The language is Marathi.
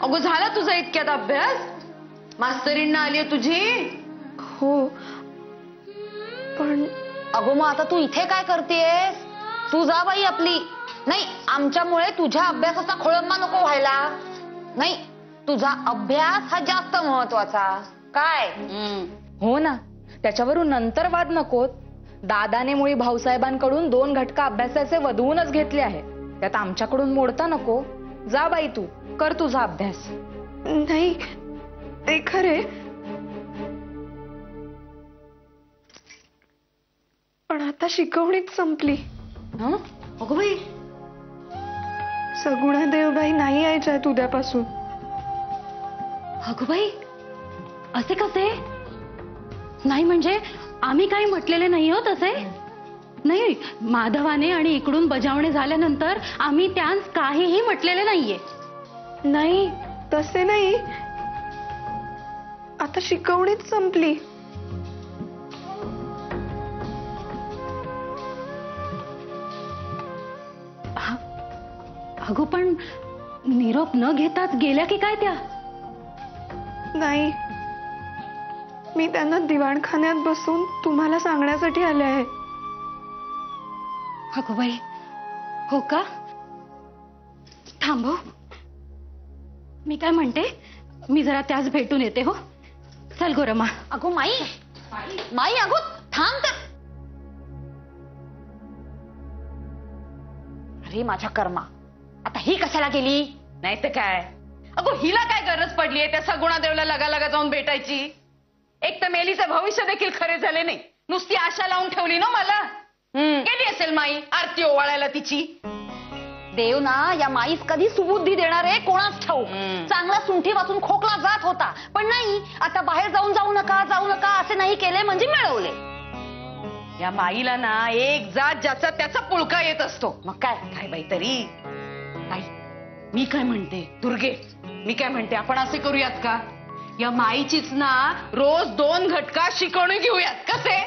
अगो झाला तुझा इतक्यात अभ्यास? मास्तरींना आली तुझी? हो पण अगो मग आता तू इथे काय करतेस? तू जा बाई आपली. नाही, आमच्यामुळे तुझ्या अभ्यासाचा खोळंबा नको व्हायला. नाही, तुझा अभ्यास हा जास्त महत्वाचा. काय? हो ना, त्याच्यावरून नंतर वाद नकोत. दादाने मुळी भाऊसाहेबांकडून 2 घटका अभ्यासाचे वधवूनच घेतले आहे. त्यात आमच्याकडून मोडता नको. जा बाई तू, कर तुझा अभ्यास. नाही ते खरे, पण आता शिकवणीच संपली. अगो बाई, सगुणा देवबाई नाही यायच्यात उद्यापासून. अगं बाई, असे कसे? नाही म्हणजे आम्ही काही म्हटलेले नाही हो तसे. नाही, माधवाने आणि इकडून बजावणे झाल्यानंतर आम्ही त्यांस काहीही म्हटलेले नाहीये. नाही तसे नाही, आता शिकवणीच संपली. अगं पण निरोप न घेताच गेल्या की काय त्या? नाही, मी त्यांना दिवाणखान्यात बसून तुम्हाला सांगण्यासाठी आले आहे. अगं बाई, हो का? थांबव, मी काय म्हणते, मी जरा त्याच भेटून येते. हो चल गो रमा. अगो माई, माई अगो थांब तर. अरे माझ्या कर्मा, आता ही कशाला गेली? नाही तर काय. अगो हिला काय गरज पडलीये त्या सगुणादेवला लगा जाऊन भेटायची? एक तर मेलीचं भविष्य देखील खरे झाले नाही, नुसती आशा लावून ठेवली ना मला. गेली असेल माई आरती ओवाळायला तिची. देव ना या माईस कधी सुबुद्धी देणार आहे कोणास ठाऊक. चांगला सुंठी वाचून खोकला जात होता, पण नाही, आता बाहेर जाऊ नका असे नाही केले म्हणजे मिळवले. या माईला ना एक जात ज्याचा त्याचा पुळका येत असतो. मग काय? काय बाई तरी. आई, मी काय म्हणते दुर्गे, मी काय म्हणते, आपण असे करूयात का, या माईचीच ना रोज 2 घटका शिकवणी घेऊयात, कसे?